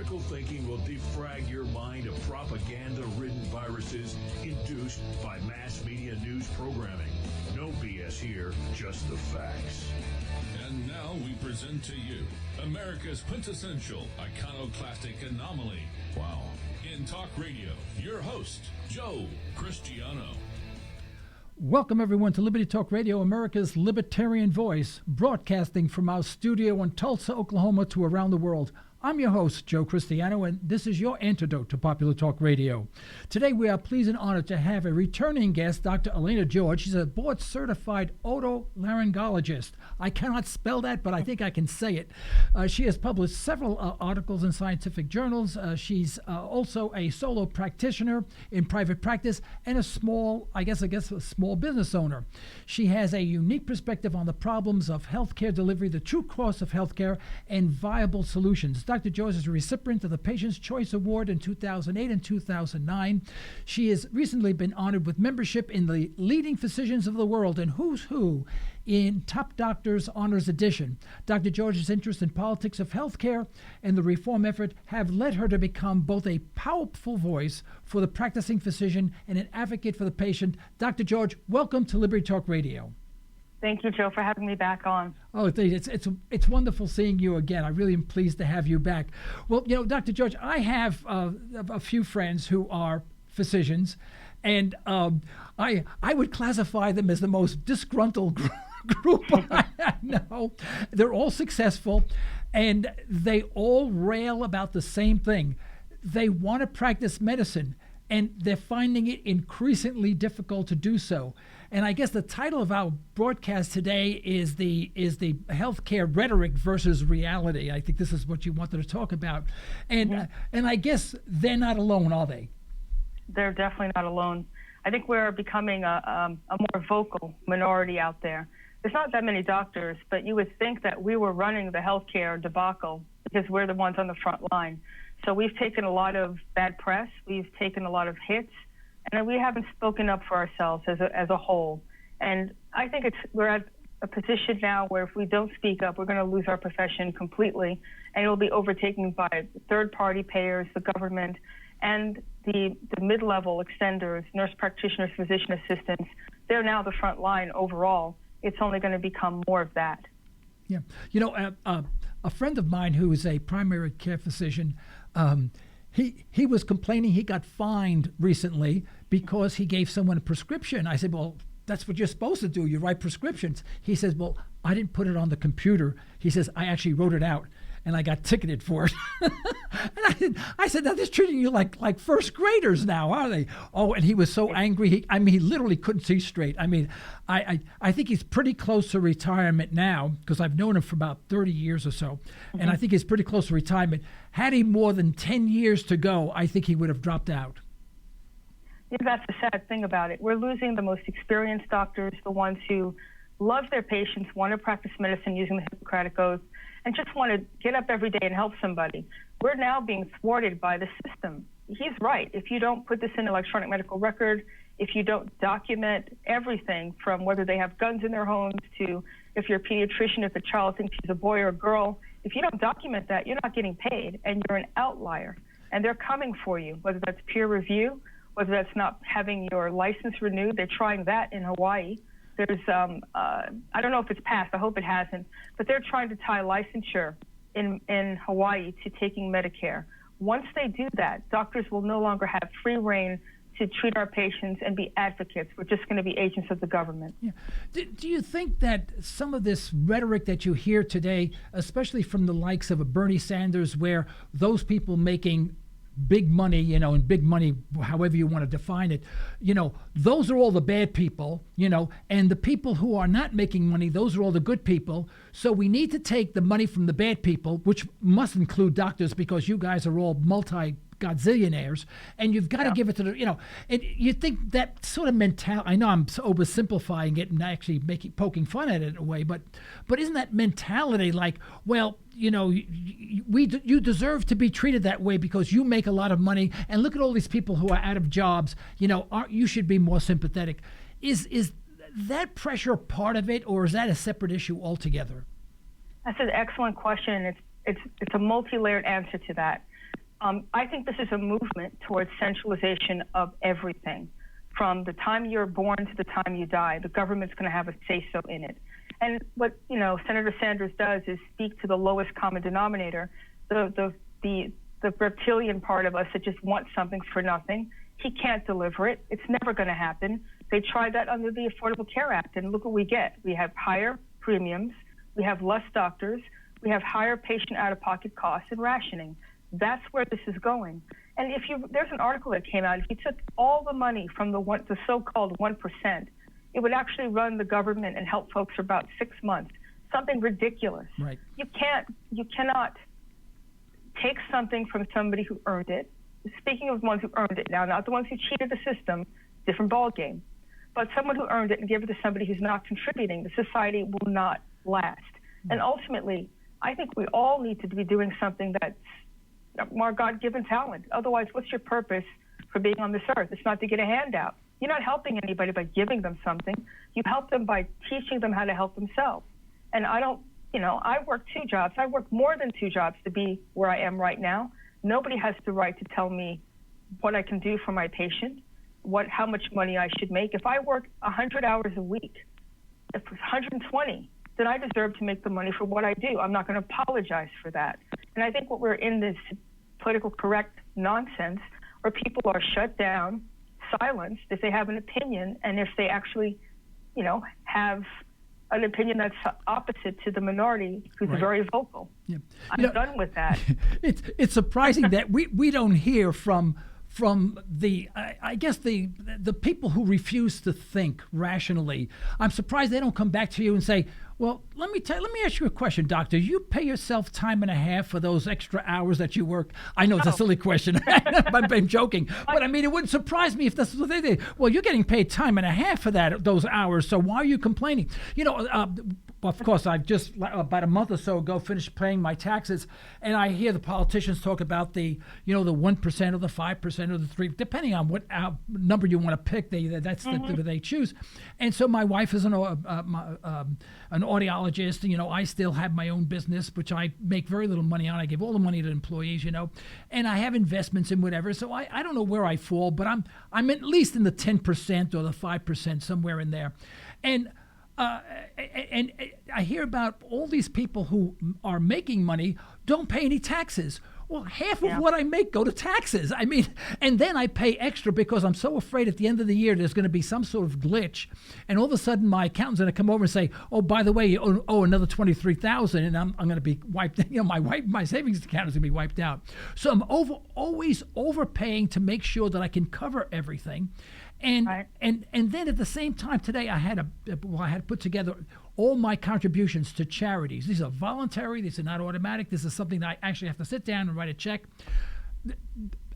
Critical thinking will defrag your mind of propaganda-ridden viruses induced by mass media news programming. No BS here, just the facts. And now we present to you America's quintessential iconoclastic anomaly. Wow. In talk radio, your host, Joe Cristiano. Welcome, everyone, to Liberty Talk Radio, America's libertarian voice, broadcasting from our studio in Tulsa, Oklahoma, to around the world. I'm your host, Joe Cristiano, and this is your antidote to popular talk radio. Today, we are pleased and honored to have a returning guest, Dr. Elaina George. She's a board-certified otolaryngologist. I cannot spell that, but I think I can say it. She has published several articles in scientific journals. She's also a solo practitioner in private practice and a small business owner. She has a unique perspective on the problems of healthcare delivery, the true cost of healthcare, and viable solutions. Dr. George is a recipient of the Patient's Choice Award in 2008 and 2009. She has recently been honored with membership in the leading physicians of the world and Who's Who in Top Doctors Honors Edition. Dr. George's interest in politics of healthcare and the reform effort have led her to become both a powerful voice for the practicing physician and an advocate for the patient. Dr. George, welcome to Liberty Talk Radio. Thank you, Joe, for having me back on. Oh, it's wonderful seeing you again. I really am pleased to have you back. Well, Dr. George, I have a few friends who are physicians, and I would classify them as the most disgruntled group I know. They're all successful, and they all rail about the same thing. They want to practice medicine, and they're finding it increasingly difficult to do so. And I guess the title of our broadcast today is the healthcare rhetoric versus reality. I think this is what you wanted to talk about. And and I guess they're not alone, are they? They're definitely not alone. I think we're becoming a more vocal minority out there. There's not that many doctors, but you would think that we were running the healthcare debacle because we're the ones on the front line. So we've taken a lot of bad press. We've taken a lot of hits. And we haven't spoken up for ourselves as a whole. And I think we're at a position now where if we don't speak up, we're going to lose our profession completely, and it will be overtaken by third-party payers, the government, and the mid-level extenders, nurse practitioners, physician assistants. They're now the front line overall. It's only going to become more of that. Yeah. A friend of mine who is a primary care physician, he was complaining he got fined recently because he gave someone a prescription. I said, well, that's what you're supposed to do. You write prescriptions. He says, well, I didn't put it on the computer. He says, I actually wrote it out, and I got ticketed for it. And I said, now they're treating you like first graders now, are they? Oh, and he was so angry. He literally couldn't see straight. I think he's pretty close to retirement now because I've known him for about 30 years or so. Mm-hmm. And I think he's pretty close to retirement. Had he more than 10 years to go, I think he would have dropped out. Yeah, that's the sad thing about it. We're losing the most experienced doctors, the ones who love their patients, want to practice medicine using the Hippocratic Oath, and just want to get up every day and help somebody. We're now being thwarted by the system. He's right. If you don't put this in electronic medical record, if you don't document everything from whether they have guns in their homes to if you're a pediatrician, if a child thinks he's a boy or a girl, if you don't document that, you're not getting paid, and you're an outlier. And they're coming for you, whether that's peer review, whether that's not having your license renewed. They're trying that in Hawaii. There's, I don't know if it's passed, I hope it hasn't, but they're trying to tie licensure in Hawaii to taking Medicare. Once they do that, doctors will no longer have free reign to treat our patients and be advocates. We're just going to be agents of the government. Yeah. Do you think that some of this rhetoric that you hear today, especially from the likes of a Bernie Sanders, where those people making big money, and big money, however you want to define it, those are all the bad people, and the people who are not making money, those are all the good people. So we need to take the money from the bad people, which must include doctors because you guys are all multi-godzillionaires, and you've got to give it to the, and you think that sort of mentality, I know I'm oversimplifying it and actually poking fun at it in a way, but isn't that mentality like, well, you deserve to be treated that way because you make a lot of money, and look at all these people who are out of jobs, you should be more sympathetic. Is that pressure part of it, or is that a separate issue altogether? That's an excellent question. It's a multi-layered answer to that. I think this is a movement towards centralization of everything. From the time you're born to the time you die, the government's going to have a say-so in it. And what Senator Sanders does is speak to the lowest common denominator, the reptilian part of us that just wants something for nothing. He can't deliver it. It's never going to happen. They tried that under the Affordable Care Act, and look what we get. We have higher premiums, we have less doctors, we have higher patient out-of-pocket costs and rationing. That's where this is going. And there's an article that came out. If you took all the money from the so-called 1%, it would actually run the government and help folks for about 6 months. Something ridiculous. Right. You cannot take something from somebody who earned it. Speaking of the ones who earned it now, not the ones who cheated the system, different ballgame. But someone who earned it and give it to somebody who's not contributing, the society will not last. And ultimately, I think we all need to be doing something that's our God-given talent. Otherwise, what's your purpose for being on this earth? It's not to get a handout. You're not helping anybody by giving them something. You help them by teaching them how to help themselves. And I work 2 jobs. I work more than 2 jobs to be where I am right now. Nobody has the right to tell me what I can do for my patient, how much money I should make. If I work 100 hours a week, if it's 120, then I deserve to make the money for what I do. I'm not going to apologize for that. And I think what we're in this political correct nonsense where people are shut down, silenced if they have an opinion, and if they actually, have an opinion that's opposite to the minority who's right. very vocal. Yeah. I'm done with that. It's surprising that we don't hear from the I guess the people who refuse to think rationally. I'm surprised they don't come back to you and say, well, let me ask you a question, doctor. You pay yourself time and a half for those extra hours that you work? I know it's a silly question. I'm joking. But I mean, it wouldn't surprise me if that's what they did. Well, you're getting paid time and a half for those hours, so why are you complaining? Of course, I've just about a month or so ago finished paying my taxes, and I hear the politicians talk about the 1% or the 5% or the 3%, depending on what number you want to pick. That's the they choose. And so my wife is an audiologist. I still have my own business, which I make very little money on. I give all the money to employees, and I have investments in whatever. So I don't know where I fall, but I'm at least in the 10% or the 5%, somewhere in there. And I hear about all these people who are making money don't pay any taxes. Well, half of what I make go to taxes. I mean, and then I pay extra because I'm so afraid at the end of the year there's going to be some sort of glitch, and all of a sudden my accountant's going to come over and say, "Oh, by the way, you owe another $23,000," and I'm going to be wiped. My savings account is going to be wiped out. So I'm always overpaying to make sure that I can cover everything. And right. and then at the same time today I had put together all my contributions to charities. These are voluntary. These are not automatic. This is something that I actually have to sit down and write a check.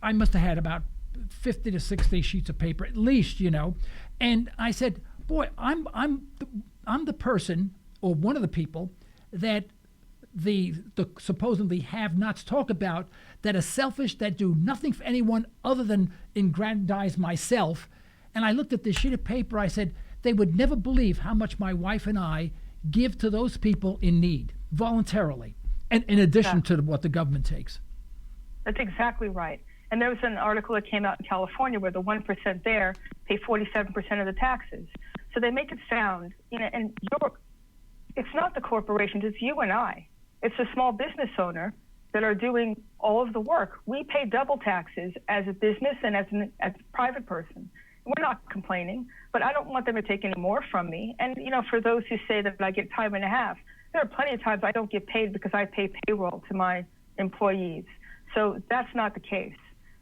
I must have had about 50 to 60 sheets of paper at least, And I said, boy, I'm the person, or one of the people, that the supposedly have-nots talk about, that are selfish, that do nothing for anyone other than aggrandize myself. And I looked at this sheet of paper. I said, they would never believe how much my wife and I give to those people in need voluntarily, and in addition to what the government takes. That's exactly right. And there was an article that came out in California where the 1% there pay 47% of the taxes. So they make it sound, and it's not the corporations, it's you and I. It's a small business owner that are doing all of the work. We pay double taxes as a business and as a private person. We're not complaining, but I don't want them to take any more from me. And, for those who say that I get time and a half, there are plenty of times I don't get paid because I pay payroll to my employees. So that's not the case.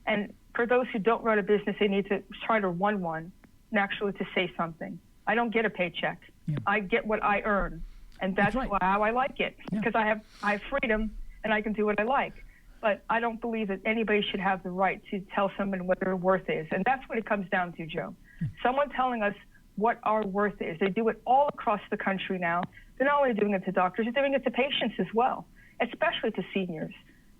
And for those who don't run a business, they need to try to run one and actually to say something. I don't get a paycheck. Yeah. I get what I earn. And that's right. How I like it, because I have freedom and I can do what I like. But I don't believe that anybody should have the right to tell someone what their worth is. And that's what it comes down to, Joe. Someone telling us what our worth is. They do it all across the country now. They're not only doing it to doctors, they're doing it to patients as well, especially to seniors.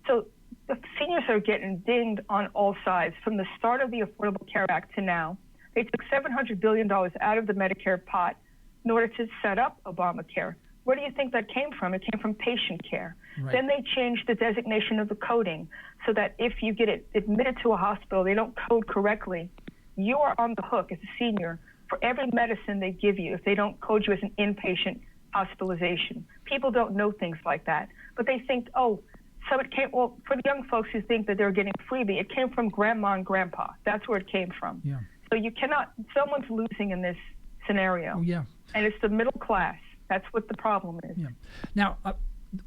So the seniors are getting dinged on all sides. From the start of the Affordable Care Act to now, they took $700 billion out of the Medicare pot in order to set up Obamacare. Where do you think that came from? It came from patient care. Right. Then they changed the designation of the coding so that if you get admitted to a hospital, they don't code correctly, you are on the hook as a senior for every medicine they give you if they don't code you as an inpatient hospitalization. People don't know things like that, but they think, oh, so it came, well, for the young folks who think that they're getting a freebie, it came from grandma and grandpa. That's where it came from. Yeah. So you cannot, someone's losing in this scenario. Oh, yeah. And it's the middle class. That's what the problem is. Yeah. Now,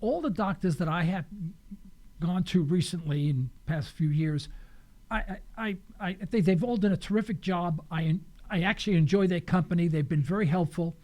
all the doctors that I have gone to recently in the past few years, I think they've all done a terrific job. I actually enjoy their company. They've been very helpful.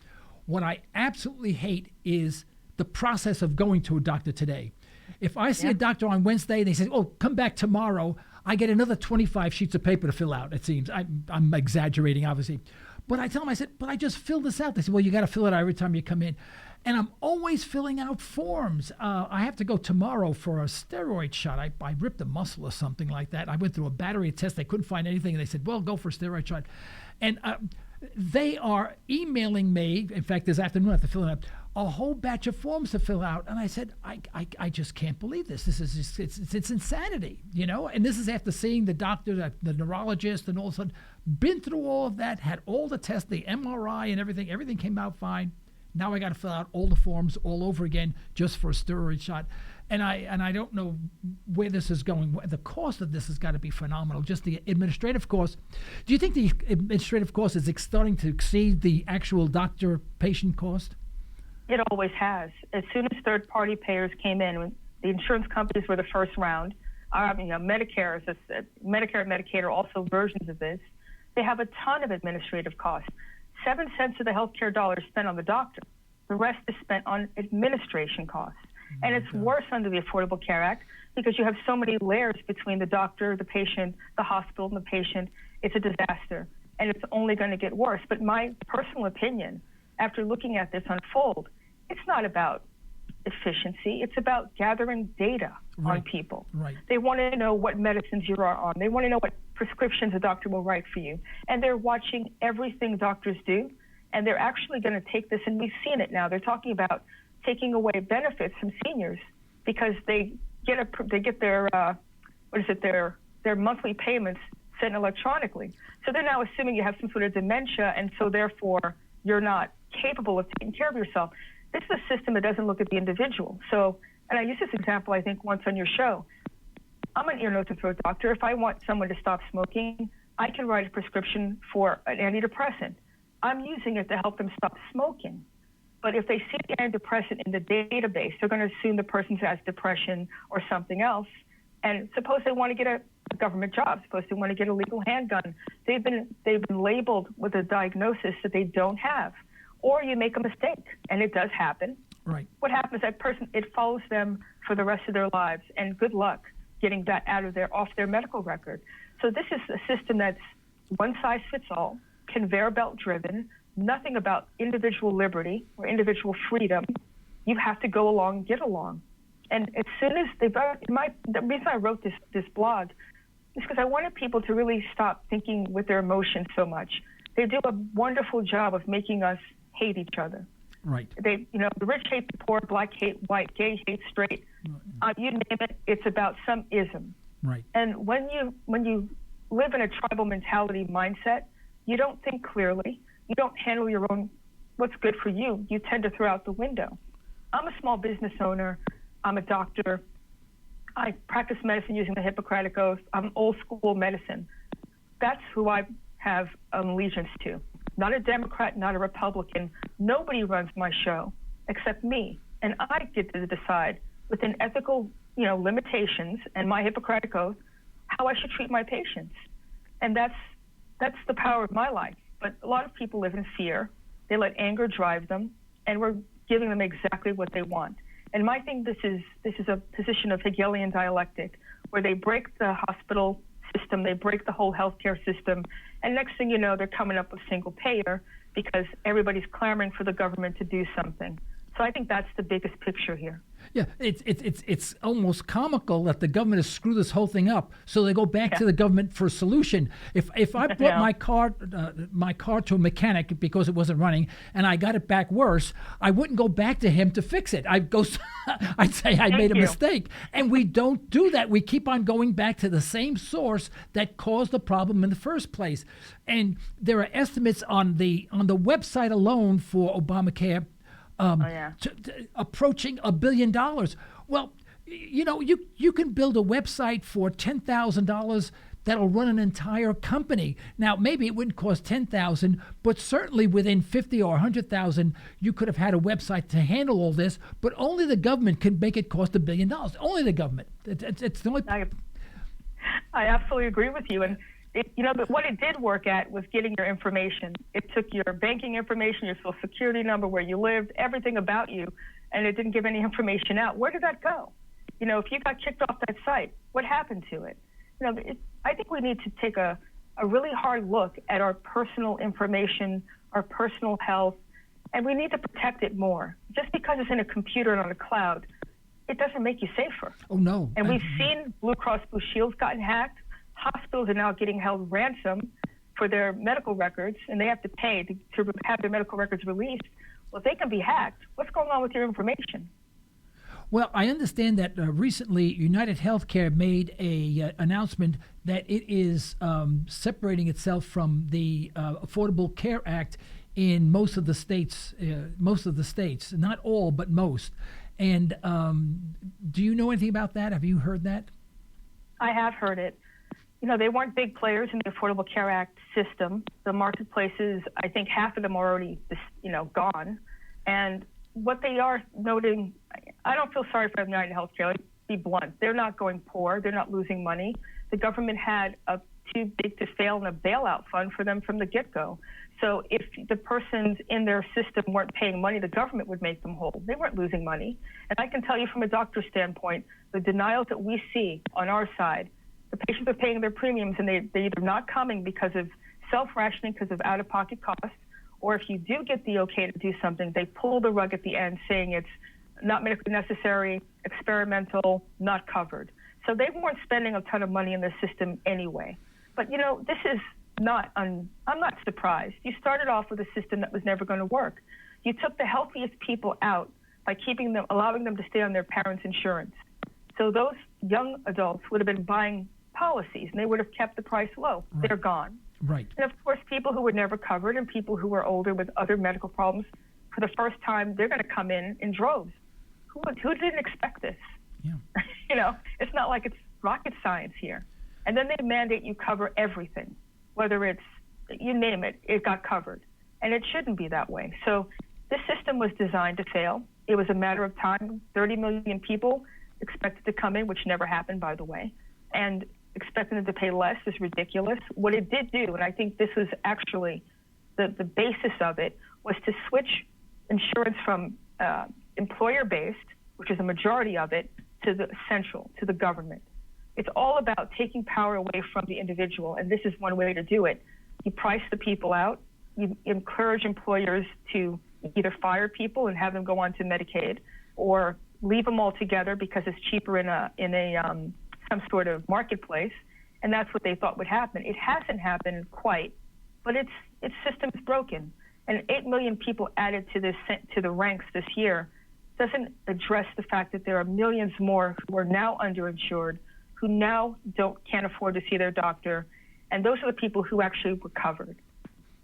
What I absolutely hate is the process of going to a doctor today. If I see a doctor on Wednesday and they say, oh, come back tomorrow, I get another 25 sheets of paper to fill out, it seems. I'm exaggerating, obviously. But I tell them, I said, but I just filled this out. They said, well, you got to fill it out every time you come in. And I'm always filling out forms. I have to go tomorrow for a steroid shot. I ripped a muscle or something like that. I went through a battery of tests. They couldn't find anything. And they said, well, go for a steroid shot. And they are emailing me. In fact, this afternoon I have to fill out a whole batch of forms to fill out. And I said, I just can't believe this. This is just, it's insanity, you know? And this is after seeing the doctor, the neurologist, and all of a sudden, been through all of that, had all the tests, the MRI and everything. Everything came out fine. Now I got to fill out all the forms all over again just for a steroid shot. And I don't know where this is going. The cost of this has got to be phenomenal. Just the administrative cost. Do you think the administrative cost is starting to exceed the actual doctor-patient cost? It always has. As soon as third-party payers came in, the insurance companies were the first round. Medicare and Medicaid are also versions of this. They have a ton of administrative costs. 7 cents of the healthcare dollar is spent on the doctor. The rest is spent on administration costs. And it's worse under the Affordable Care Act because you have so many layers between the doctor, the patient, the hospital, and the patient. It's a disaster, and it's only going to get worse. But my personal opinion, after looking at this unfold, it's not about efficiency. It's about gathering data on people. Right. They want to know what medicines you are on. They want to know what prescriptions a doctor will write for you. And they're watching everything doctors do, and they're actually going to take this, and we've seen it now. They're talking about taking away benefits from seniors because they get their their monthly payments sent electronically. So they're now assuming you have some sort of dementia, and so therefore you're not capable of taking care of yourself. This is a system that doesn't look at the individual. So, and I used this example, I think, once on your show. I'm an ear, nose, and throat doctor. If I want someone to stop smoking, I can write a prescription for an antidepressant. I'm using it to help them stop smoking. But if they see the antidepressant in the database, they're going to assume the person has depression or something else. And suppose they want to get a government job. Suppose they want to get a legal handgun. They've been labeled with a diagnosis that they don't have. Or you make a mistake, and it does happen. Right. What happens? That person, it follows them for the rest of their lives, and good luck getting that off their medical record. So this is a system that's one size fits all, conveyor belt driven, nothing about individual liberty or individual freedom. You have to go along, get along. And as soon as the reason I wrote this blog is because I wanted people to really stop thinking with their emotions so much. They do a wonderful job of making us hate each other. Right. The rich hate the poor, black hate white, gay hate straight. You name it, it's about some ism. Right. And when you live in a tribal mentality mindset, you don't think clearly. You don't handle your own, what's good for you. You tend to throw out the window. I'm a small business owner. I'm a doctor. I practice medicine using the Hippocratic Oath. I'm old school medicine. That's who I have allegiance to. Not a Democrat, not a Republican. Nobody runs my show except me. And I get to decide within ethical, limitations and my Hippocratic Oath, how I should treat my patients. And that's the power of my life. But a lot of people live in fear. They let anger drive them, and we're giving them exactly what they want. And my thing, this is a position of Hegelian dialectic, where they break the hospital system, they break the whole healthcare system, and next thing you know, they're coming up with single payer because everybody's clamoring for the government to do something. So I think that's the biggest picture here. Yeah, it's almost comical that the government has screwed this whole thing up. So they go back to the government for a solution. If I brought my car to a mechanic because it wasn't running and I got it back worse, I wouldn't go back to him to fix it. I'd say I made a mistake. And we don't do that. We keep on going back to the same source that caused the problem in the first place. And there are estimates on the website alone for Obamacare. Approaching $1 billion. Well, you can build a website for $10,000 that'll run an entire company. Now, maybe it wouldn't cost $10,000, but certainly within $50,000 or $100,000, you could have had a website to handle all this. But only the government can make it cost $1 billion. Only the government. It's the only. I absolutely agree with you. And but what it did work at was getting your information. It took your banking information, your social security number, where you lived, everything about you, and it didn't give any information out. Where did that go? If you got kicked off that site, what happened to it? I think we need to take a really hard look at our personal information, our personal health, and we need to protect it more. Just because it's in a computer and on a cloud, it doesn't make you safer. Oh, no. And we've seen Blue Cross Blue Shield's gotten hacked. Hospitals are now getting held ransom for their medical records, and they have to pay to have their medical records released. Well, if they can be hacked, what's going on with your information? Well, I understand that recently United Healthcare made a announcement that it is separating itself from the Affordable Care Act in most of the states. Not all, but most. And do you know anything about that? Have you heard that? I have heard it. They weren't big players in the Affordable Care Act system. The marketplaces, I think half of them are already, gone. And what they are noting, I don't feel sorry for United Healthcare. Let's be blunt. They're not going poor. They're not losing money. The government had a too big to fail in a bailout fund for them from the get-go. So if the persons in their system weren't paying money, the government would make them whole. They weren't losing money. And I can tell you from a doctor's standpoint, the denials that we see on our side, the patients are paying their premiums and they're either not coming because of self-rationing, because of out-of-pocket costs, or if you do get the okay to do something, they pull the rug at the end saying it's not medically necessary, experimental, not covered. So they weren't spending a ton of money in the system anyway. But, this is I'm not surprised. You started off with a system that was never going to work. You took the healthiest people out by allowing them to stay on their parents' insurance. So those young adults would have been buying policies and they would have kept the price low. Right. They're gone. Right. And of course, people who were never covered and people who were older with other medical problems, for the first time, they're going to come in droves. Who didn't expect this? Yeah. It's not like it's rocket science here. And then they mandate you cover everything, whether it's, you name it, it got covered. And it shouldn't be that way. So this system was designed to fail. It was a matter of time. 30 million people expected to come in, which never happened, by the way. And expecting them to pay less is ridiculous. What it did do, and I think this was actually the basis of it, was to switch insurance from employer-based, which is a majority of it, to the central, to the government. It's all about taking power away from the individual, and this is one way to do it. You price the people out. You encourage employers to either fire people and have them go on to Medicaid, or leave them altogether because it's cheaper in some sort of marketplace, and that's what they thought would happen. It hasn't happened quite, but its system is broken. And 8 million people added to the ranks this year doesn't address the fact that there are millions more who are now underinsured, who now can't afford to see their doctor, and those are the people who actually were covered.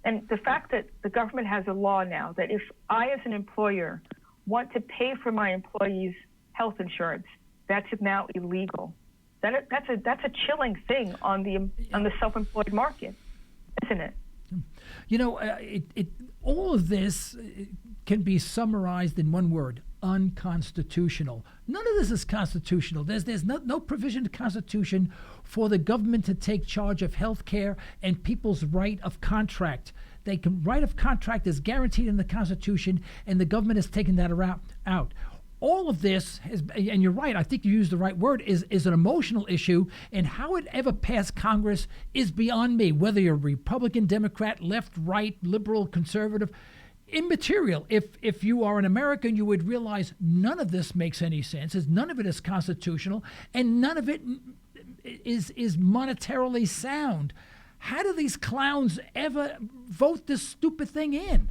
And the fact that the government has a law now that if I, as an employer, want to pay for my employees' health insurance, that's now illegal. That's a chilling thing on the self-employed market, isn't it? All of this can be summarized in one word: unconstitutional. None of this is constitutional. There's no provision in the Constitution for the government to take charge of health care and people's right of contract. Right of contract is guaranteed in the Constitution, and the government has taken that out. All of this, and you're right, I think you used the right word, is an emotional issue, and how it ever passed Congress is beyond me. Whether you're Republican, Democrat, left, right, liberal, conservative, immaterial. If you are an American, you would realize none of this makes any sense. None of it is constitutional, and none of it is monetarily sound. How do these clowns ever vote this stupid thing in?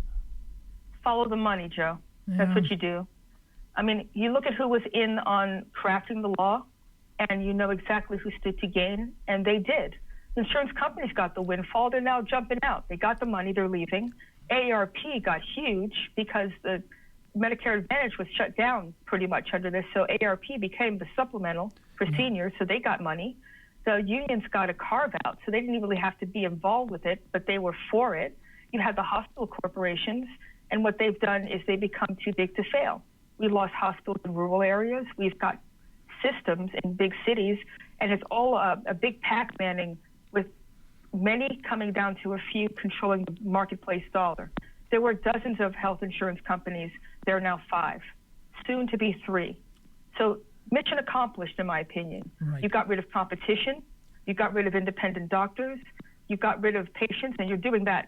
Follow the money, Joe. Yeah. That's what you do. I mean, you look at who was in on crafting the law, and you know exactly who stood to gain, and they did. Insurance companies got the windfall. They're now jumping out. They got the money. They're leaving. AARP got huge because the Medicare Advantage was shut down pretty much under this, so AARP became the supplemental for seniors, so they got money. The unions got a carve-out, so they didn't really have to be involved with it, but they were for it. You had the hospital corporations, and what they've done is they become too big to fail. We lost hospitals in rural areas. We've got systems in big cities, and it's all a big pac-manning with many coming down to a few controlling the marketplace dollar. There were dozens of health insurance companies. There are now 5, soon to be 3. So mission accomplished, in my opinion. Right. You got rid of competition. You got rid of independent doctors. You got rid of patients, and you're doing that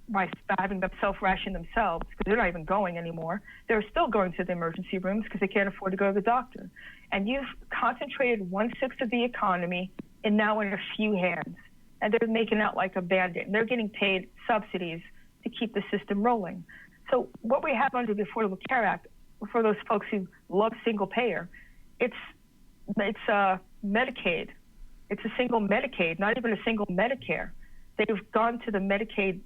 by having them self-ration themselves because they're not even going anymore. They're still going to the emergency rooms because they can't afford to go to the doctor. And you've concentrated 1/6 of the economy and now in a few hands. And they're making out like a bandit. And they're getting paid subsidies to keep the system rolling. So what we have under the Affordable Care Act, for those folks who love single payer, it's Medicaid. It's a single Medicaid, not even a single Medicare. They've gone to the Medicaid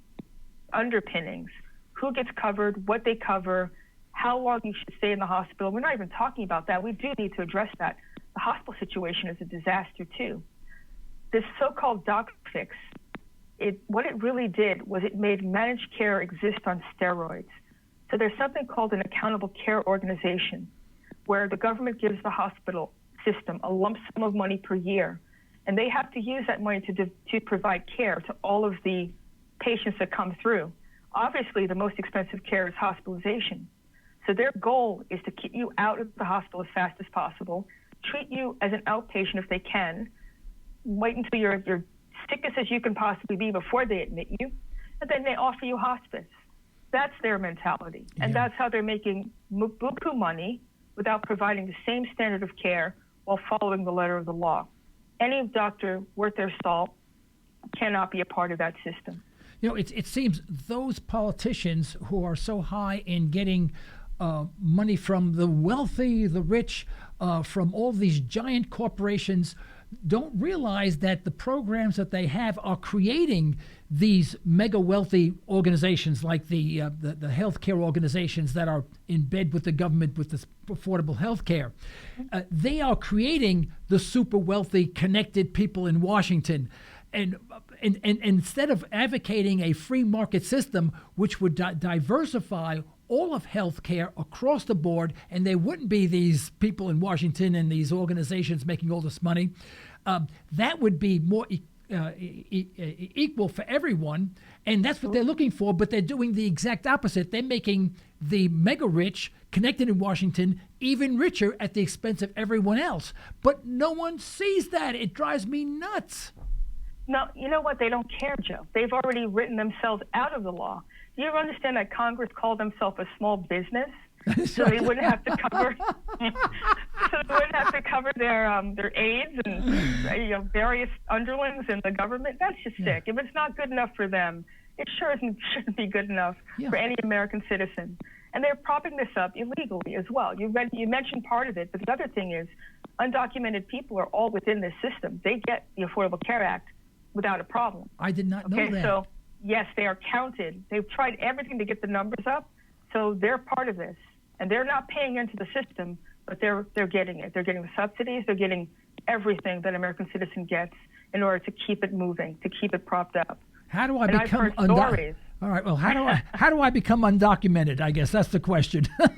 underpinnings, who gets covered, what they cover, how long you should stay in the hospital. We're not even talking about that. We do need to address that. The hospital situation is a disaster too. This so-called doc fix, what it really did was it made managed care exist on steroids. So there's something called an accountable care organization where the government gives the hospital system a lump sum of money per year, and they have to use that money to provide care to all of the patients that come through. Obviously, the most expensive care is hospitalization. So their goal is to keep you out of the hospital as fast as possible, treat you as an outpatient if they can, wait until you're sickest as you can possibly be before they admit you, and then they offer you hospice. That's their mentality. And that's how they're making buku money without providing the same standard of care while following the letter of the law. Any doctor worth their salt cannot be a part of that system. You know, it seems those politicians who are so high in getting money from the wealthy, the rich, from all these giant corporations, don't realize that the programs that they have are creating these mega wealthy organizations like the healthcare organizations that are in bed with the government with this affordable health care. They are creating the super wealthy connected people in Washington. And instead of advocating a free market system which would diversify all of healthcare across the board, and there wouldn't be these people in Washington and these organizations making all this money, that would be more equal for everyone, and that's what they're looking for, but they're doing the exact opposite. They're making the mega rich connected in Washington even richer at the expense of everyone else. But no one sees that. It drives me nuts. No, you know what? They don't care, Joe. They've already written themselves out of the law. Do you ever understand that Congress called themselves a small business? So they wouldn't have to cover. So they wouldn't have to cover their aides and various underlings in the government. That's just sick. If it's not good enough for them, it sure shouldn't be good enough for any American citizen. And they're propping this up illegally as well. You mentioned part of it, but the other thing is, undocumented people are all within this system. They get the Affordable Care Act without a problem. I did not know that. So yes, they are counted. They've tried everything to get the numbers up, so they're part of this. And they're not paying into the system, but they're getting it. They're getting the subsidies. They're getting everything that an American citizen gets in order to keep it moving, to keep it propped up. How do I and become I've heard stories. All right. Well, how do I become undocumented? I guess that's the question. You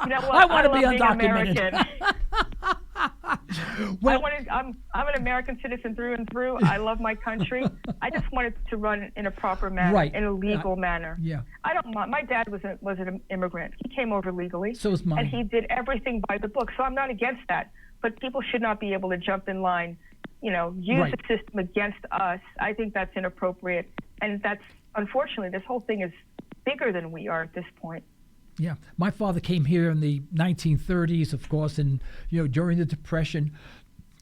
know what? I want to be love undocumented. Well, I'm an American citizen through and through. I love my country. I just want it to run in a proper manner, in a legal manner. Yeah. I don't mind. My dad was an immigrant. He came over legally. So is mine. And he did everything by the book. So I'm not against that. But people should not be able to jump in line, use the system against us. I think that's inappropriate. And that's, unfortunately, this whole thing is bigger than we are at this point. Yeah, my father came here in the 1930s, of course, and during the Depression,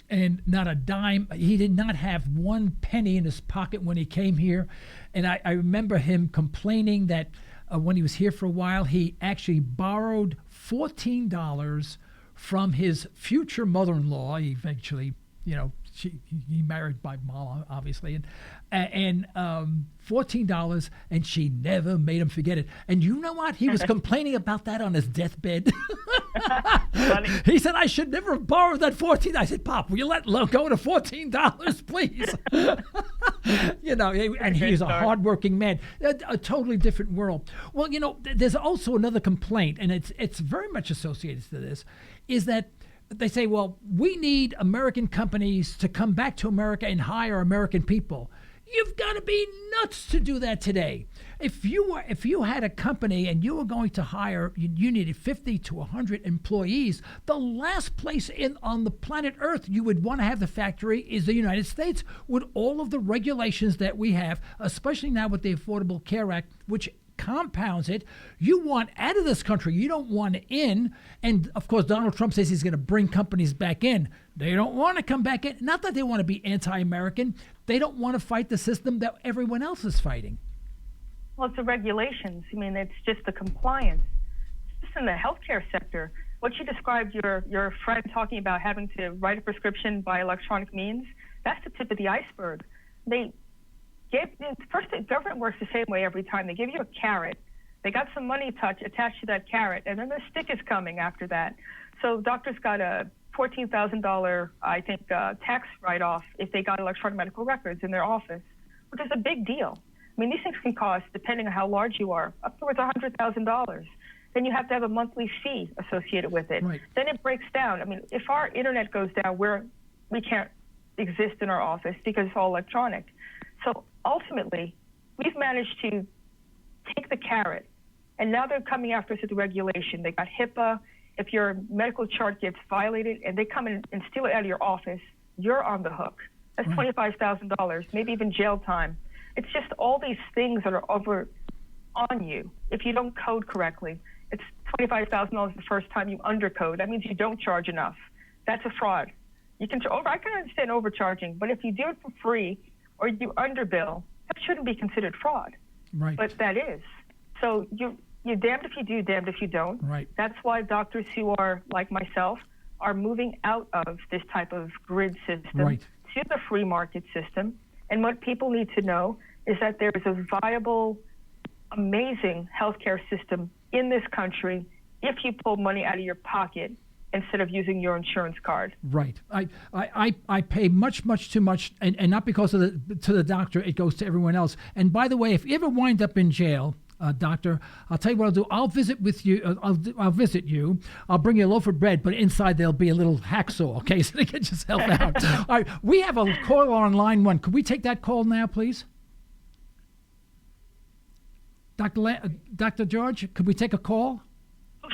and not a dime. He did not have one penny in his pocket when he came here, and I remember him complaining that when he was here for a while, he actually borrowed $14 from his future mother-in-law. He eventually, he married my mom, obviously, and $14, and she never made him forget it. And you know what? He was complaining about that on his deathbed. He said, "I should never have borrowed that $14." I said, "Pop, will you let go to $14, please?" And he's a hardworking man. A totally different world. Well, there's also another complaint, and it's very much associated to this, is that they say, well, we need American companies to come back to America and hire American people. You've got to be nuts to do that today. If you had a company and you were going to hire, you needed 50 to 100 employees, the last place on the planet Earth you would want to have the factory is the United States, with all of the regulations that we have, especially now with the Affordable Care Act, which compounds it. You want out of this country. You don't want in. And of course, Donald Trump says he's going to bring companies back in. They don't want to come back in. Not that they want to be anti-American. They don't want to fight the system that everyone else is fighting. Well, it's the regulations. I mean, it's just the compliance. Just in the healthcare sector, what you described your friend talking about having to write a prescription by electronic means, that's the tip of the iceberg. First, the government works the same way every time. They give you a carrot. They got some money attached to that carrot, and then the stick is coming after that. So doctors got a $14,000, I think, tax write-off if they got electronic medical records in their office, which is a big deal. I mean, these things can cost, depending on how large you are, upwards of $100,000. Then you have to have a monthly fee associated with it. Right. Then it breaks down. I mean, if our internet goes down, we can't exist in our office because it's all electronic. So ultimately, we've managed to take the carrot, and now they're coming after us with the regulation. They got HIPAA. If your medical chart gets violated and they come in and steal it out of your office, you're on the hook. That's $25,000, maybe even jail time. It's just all these things that are over on you. If you don't code correctly, it's $25,000 the first time you undercode. That means you don't charge enough. That's a fraud. I can understand overcharging, but if you do it for free or you underbill, that shouldn't be considered fraud. Right. But that is. So you're damned if you do, damned if you don't. Right. That's why doctors who are like myself are moving out of this type of grid system to the free market system. And what people need to know is that there is a viable, amazing healthcare system in this country if you pull money out of your pocket instead of using your insurance card. Right. I pay much too much, and not because of to the doctor. It goes to everyone else. And by the way, if you ever wind up in jail, doctor, I'll tell you what I'll do. I'll visit with you. I'll visit you. I'll bring you a loaf of bread, but inside there'll be a little hacksaw, okay, so they can just help out. All right. We have a caller on line one. Could we take that call now, please? Dr. George, could we take a call?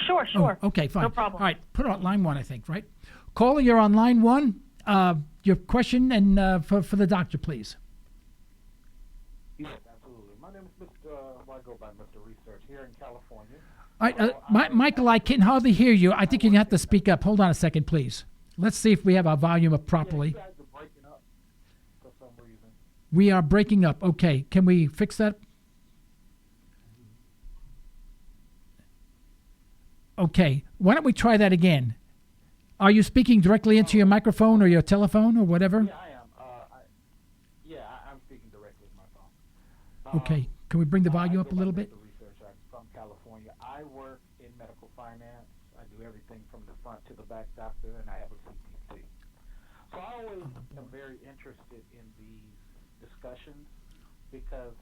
Sure. Oh, okay, fine. No problem. All right, put it on line one, I think, right? Caller, you're on line one. Your question and for the doctor, please. Yes, absolutely. My name is I go by Mr. Research here in California. All right, Michael, I can hardly hear you. I think you have to speak up. Hold on a second, please. Let's see if we have our volume up properly. Yeah, you guys are breaking up for some reason. We are breaking up. Okay, can we fix that? Okay, why don't we try that again? Are you speaking directly into your microphone or your telephone or whatever? Yeah, I am. I'm speaking directly with my phone. Okay, can we bring the volume up a little bit? Research. I'm from California. I work in medical finance. I do everything from the front to the back, doctor, and I have a CPC. So I always am very interested in these discussions because,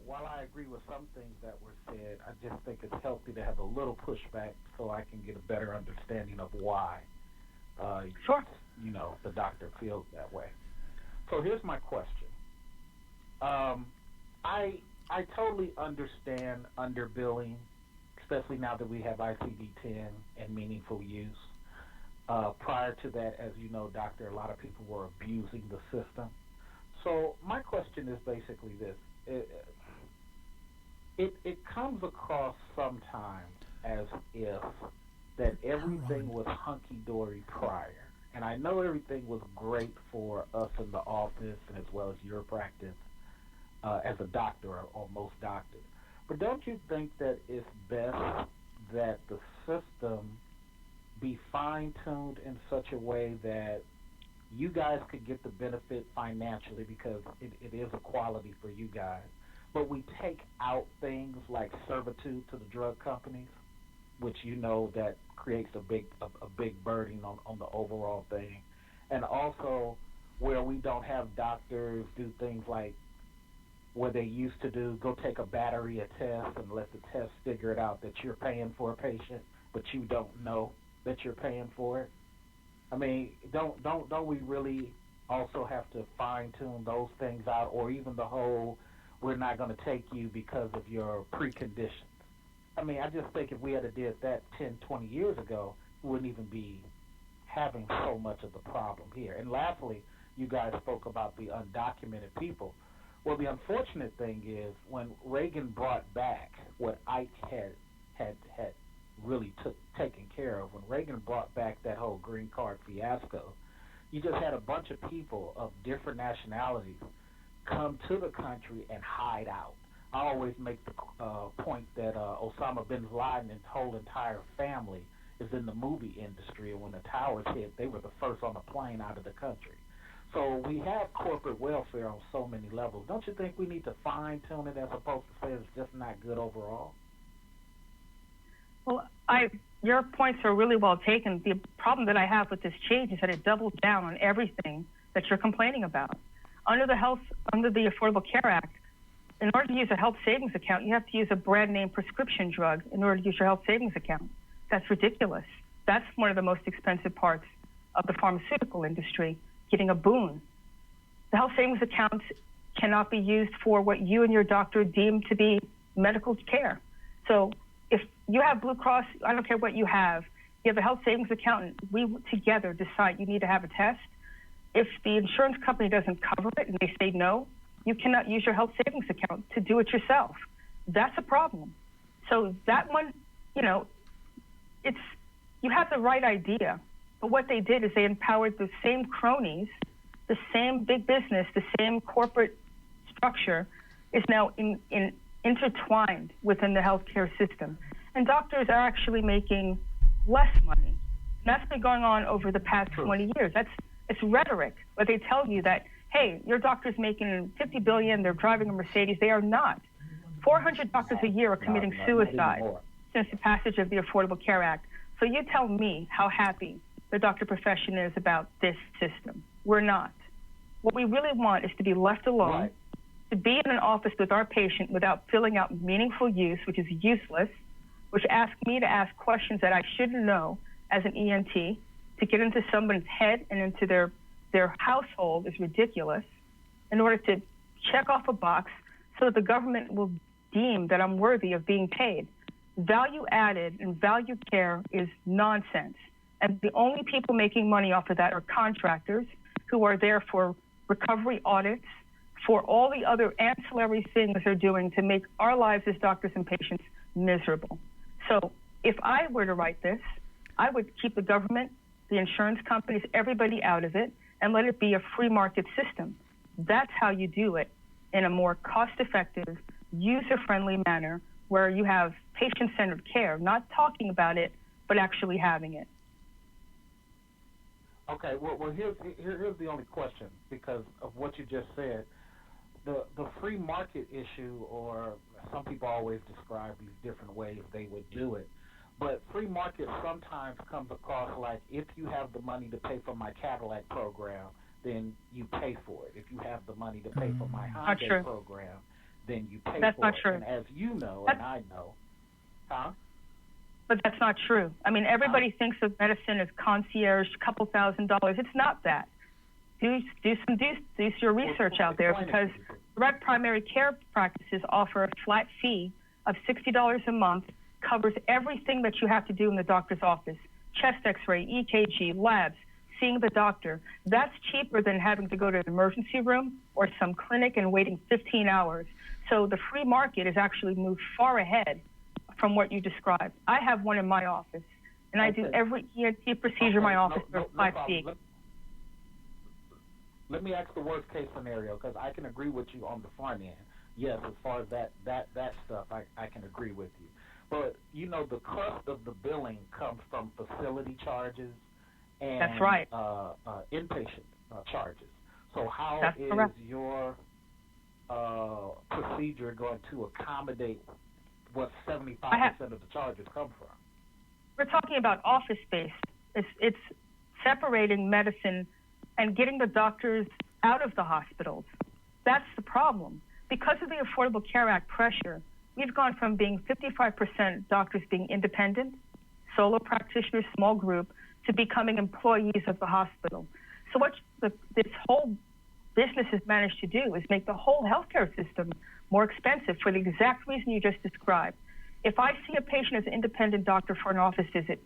while I agree with some things that were said, I just think it's healthy to have a little pushback so I can get a better understanding of why, Sure. The doctor feels that way. So here's my question. I totally understand underbilling, especially now that we have ICD-10 and meaningful use. Prior to that, as you know, doctor, a lot of people were abusing the system. So my question is basically this. it comes across sometimes as if that everything was hunky-dory prior. And I know everything was great for us in the office and as well as your practice as a doctor or most doctors. But don't you think that it's best that the system be fine-tuned in such a way that you guys could get the benefit financially because it is a quality for you guys, but we take out things like servitude to the drug companies, which you know that creates a big burden on the overall thing, and also where we don't have doctors do things like where they used to do go take a battery of tests and let the test figure it out that you're paying for a patient, but you don't know that you're paying for it. I mean, don't we really also have to fine tune those things out, or even the whole we're not going to take you because of your preconditions? I mean, I just think if we had did that 10, 20 years ago, we wouldn't even be having so much of the problem here. And lastly, you guys spoke about the undocumented people. Well, the unfortunate thing is when Reagan brought back what Ike had really taken care of, when Reagan brought back that whole green card fiasco, you just had a bunch of people of different nationalities come to the country and hide out. I always make the point that Osama bin Laden and his whole entire family is in the movie industry, and when the towers hit, they were the first on the plane out of the country. So we have corporate welfare on so many levels. Don't you think we need to fine-tune it as opposed to say it's just not good overall? Well, your points are really well taken. The problem that I have with this change is that it doubles down on everything that you're complaining about. Under the Affordable Care Act, in order to use a health savings account, you have to use a brand name prescription drug in order to use your health savings account. That's ridiculous. That's one of the most expensive parts of the pharmaceutical industry, getting a boon. The health savings accounts cannot be used for what you and your doctor deem to be medical care. So if you have Blue Cross, I don't care what you have a health savings account, and we together decide you need to have a test. If the insurance company doesn't cover it and they say no, you cannot use your health savings account to do it yourself. That's a problem. So that one, you have the right idea, but what they did is they empowered the same cronies, the same big business, the same corporate structure is now intertwined within the healthcare system. And doctors are actually making less money. And that's been going on over the past 20 years. It's rhetoric, but they tell you that, hey, your doctor's making $50 billion, they're driving a Mercedes. They are not. 400 doctors a year are committing suicide since the passage of the Affordable Care Act. So you tell me how happy the doctor profession is about this system. We're not. What we really want is to be left alone, to be in an office with our patient without filling out meaningful use, which is useless, which asks me to ask questions that I shouldn't know as an ENT, to get into someone's head and into their household is ridiculous, in order to check off a box so that the government will deem that I'm worthy of being paid. Value added and value care is nonsense. And the only people making money off of that are contractors who are there for recovery audits, for all the other ancillary things they're doing to make our lives as doctors and patients miserable. So if I were to write this, I would keep the government, the insurance companies, everybody out of it, and let it be a free market system. That's how you do it in a more cost-effective, user-friendly manner where you have patient-centered care, not talking about it, but actually having it. Okay, well here's the only question, because of what you just said. The free market issue, or some people always describe these different ways they would do it, but free market sometimes comes across like, if you have the money to pay for my Cadillac program, then you pay for it. If you have the money to pay for my Hyundai program, then you pay That's for not it. true. And as you know, and I know, But that's not true. I mean, everybody thinks of medicine as concierge, a couple $1,000s. It's not that. Do your research out there, because direct primary care practices offer a flat fee of $60 a month, covers everything that you have to do in the doctor's office: chest X-ray, EKG, labs, seeing the doctor. That's cheaper than having to go to an emergency room or some clinic and waiting 15 hours. So the free market has actually moved far ahead from what you described. I have one in my office, and I do every ENT procedure in my office for 5 feet. Let me ask the worst case scenario, because I can agree with you on the front end. Yes, as far as that stuff, I can agree with you. But, you know, the crust of the billing comes from facility charges and that's right. Inpatient charges. So how that's is correct. your procedure going to accommodate what 75% of the charges come from? We're talking about office space. It's separating medicine and getting the doctors out of the hospitals. That's the problem. Because of the Affordable Care Act pressure, we've gone from being 55% doctors being independent, solo practitioners, small group, to becoming employees of the hospital. So what this whole business has managed to do is make the whole healthcare system more expensive for the exact reason you just described. If I see a patient as an independent doctor for an office visit,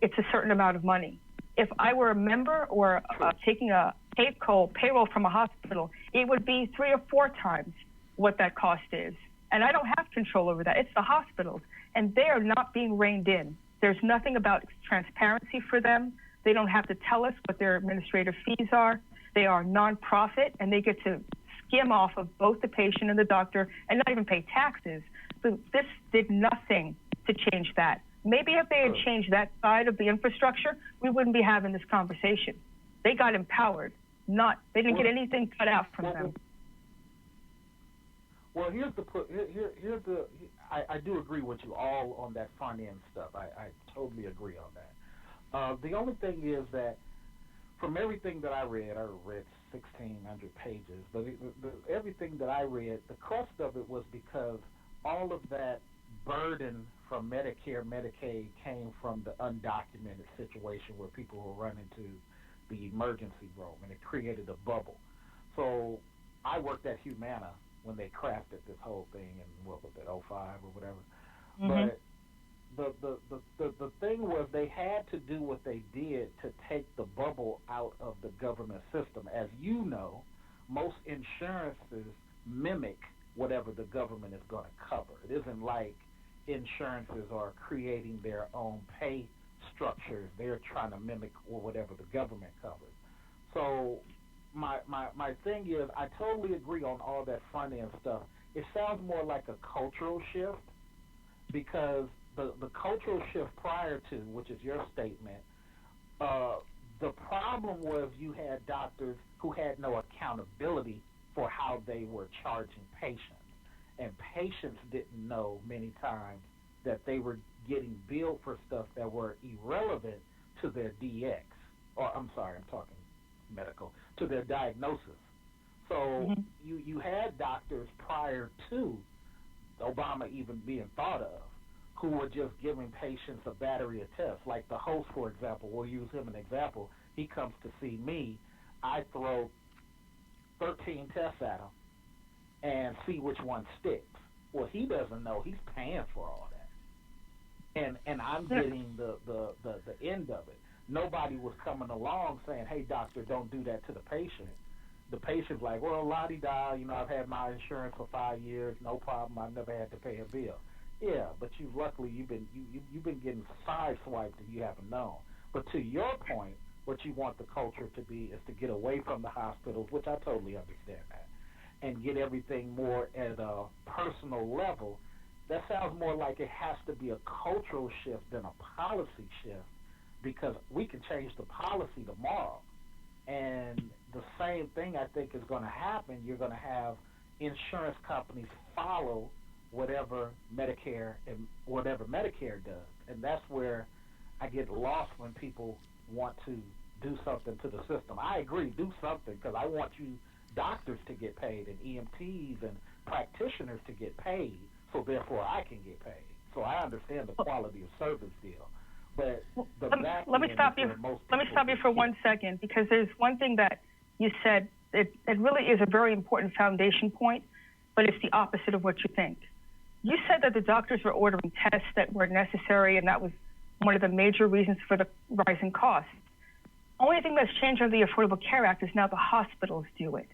it's a certain amount of money. If I were a member or taking a payroll from a hospital, it would be 3 or 4 times what that cost is. And I don't have control over that. It's the hospitals, and they are not being reined in. There's nothing about transparency for them. They don't have to tell us what their administrative fees are. They are nonprofit, and they get to skim off of both the patient and the doctor and not even pay taxes. So this did nothing to change that. Maybe if they had changed that side of the infrastructure, we wouldn't be having this conversation. They got empowered. They didn't get anything cut out from them. Well, I do agree with you all on that front end stuff. I totally agree on that. The only thing is that from everything that I read 1,600 pages, but everything that I read, the crust of it was because all of that burden from Medicare, Medicaid came from the undocumented situation where people were running to the emergency room, and it created a bubble. So I worked at Humana when they crafted this whole thing in, what was it, 05 or whatever. Mm-hmm. But the thing was they had to do what they did to take the bubble out of the government system. As you know, most insurances mimic whatever the government is going to cover. It isn't like insurances are creating their own pay structures. They're trying to mimic whatever the government covers. So my thing is, I totally agree on all that front end stuff. It sounds more like a cultural shift, because the cultural shift prior to, which is your statement, the problem was you had doctors who had no accountability for how they were charging patients. And patients didn't know many times that they were getting billed for stuff that were irrelevant to their DX. Or, I'm sorry, I'm talking medical, to their diagnosis. So you had doctors prior to Obama even being thought of who were just giving patients a battery of tests. Like the host, for example, we'll use him as an example. He comes to see me. I throw 13 tests at him and see which one sticks. Well, he doesn't know he's paying for all that. And I'm getting the end of it. Nobody was coming along saying, hey, doctor, don't do that to the patient. The patient's like, well, la-di-da, I've had my insurance for 5 years, no problem, I've never had to pay a bill. Yeah, but you've been getting sideswiped and you haven't known. But to your point, what you want the culture to be is to get away from the hospitals, which I totally understand that, and get everything more at a personal level. That sounds more like it has to be a cultural shift than a policy shift, because we can change the policy tomorrow. And the same thing I think is going to happen. You're going to have insurance companies follow whatever Medicare does. And that's where I get lost when people want to do something to the system. I agree, do something, because I want you doctors to get paid and EMTs and practitioners to get paid, so therefore I can get paid. So I understand the quality of service deal. But let me stop you for 1 second, because there's one thing that you said. It really is a very important foundation point, but it's the opposite of what you think. You said that the doctors were ordering tests that were necessary, and that was one of the major reasons for the rising costs. Only thing that's changed under the Affordable Care Act is now the hospitals do it,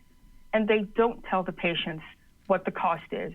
and they don't tell the patients what the cost is.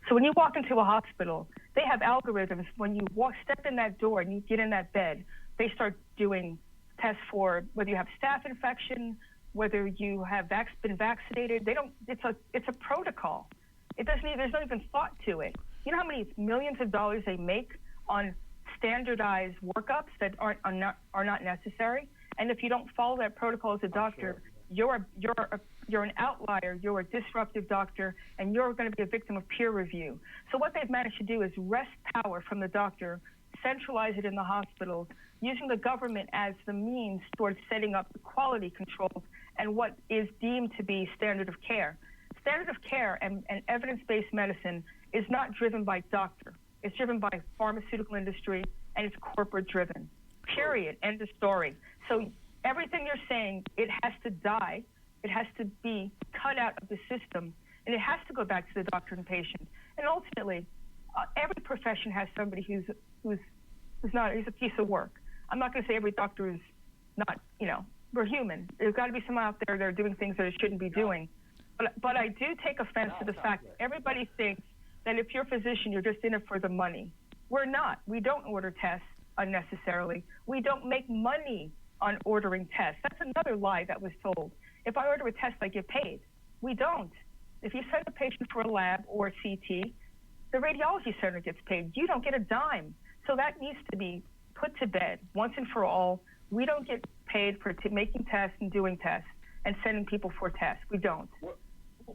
So when you walk into a hospital, they have algorithms. When you step in that door and you get in that bed, they start doing tests for whether you have staph infection, whether you have been vaccinated. It's a protocol. There's not even thought to it. You know how many millions of dollars they make on standardized workups that are not necessary? And if you don't follow that protocol as a doctor, you're an outlier, you're a disruptive doctor, and you're going to be a victim of peer review. So what they've managed to do is wrest power from the doctor, centralize it in the hospitals, using the government as the means towards setting up the quality controls and what is deemed to be standard of care. Standard of care and evidence-based medicine is not driven by doctor. It's driven by pharmaceutical industry, and it's corporate driven. Period. End of story. So everything you're saying, it has to die. It has to be cut out of the system, and it has to go back to the doctor and patient. And ultimately, every profession has somebody who's a piece of work. I'm not going to say every doctor is not, we're human. There's got to be someone out there that are doing things that it shouldn't be doing. But I do take offense to the fact that everybody thinks that if you're a physician, you're just in it for the money. We're not. We don't order tests unnecessarily. We don't make money on ordering tests. That's another lie that was told. If I order a test, I get paid. We don't. If you send a patient for a lab or a CT, the radiology center gets paid. You don't get a dime. So that needs to be put to bed once and for all. We don't get paid for making tests and doing tests and sending people for tests. We don't. What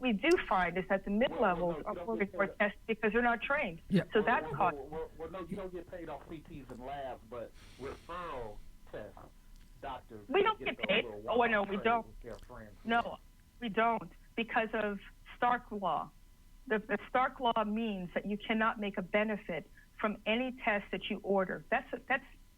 we do find is that the mid-levels are ordering for tests because they're not trained. Yeah. So that's cost. Well, no, you don't get paid off CTs and labs, but referral tests, doctors. We don't get paid. Oh, no, we don't. No, we don't, because of Stark Law. The Stark Law means that you cannot make a benefit from any test that you order. That's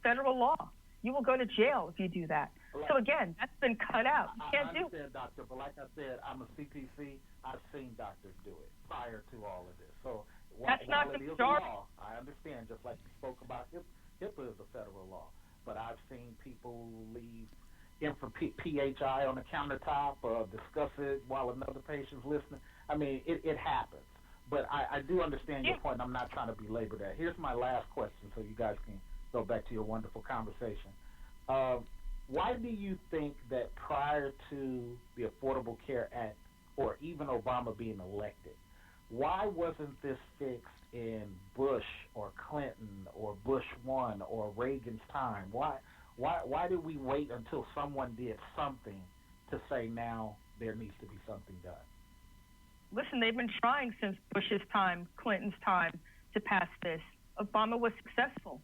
federal law. You will go to jail if you do that. So again, that's been cut out. You can't do it. I understand, doctor, but like I said, I'm a CTC. I've seen doctors do it prior to all of this. So that's not the start. Law, I understand, just like you spoke about HIPAA is a federal law. But I've seen people leave PHI on the countertop, discuss it while another patient's listening. I mean, it happens. But I do understand your point, and I'm not trying to belabor that. Here's my last question so you guys can go back to your wonderful conversation. Why do you think that prior to the Affordable Care Act or even Obama being elected, why wasn't this fixed in Bush or Clinton or Bush 1 or Reagan's time? Why did we wait until someone did something to say now there needs to be something done? Listen, they've been trying since Bush's time, Clinton's time, to pass this. Obama was successful.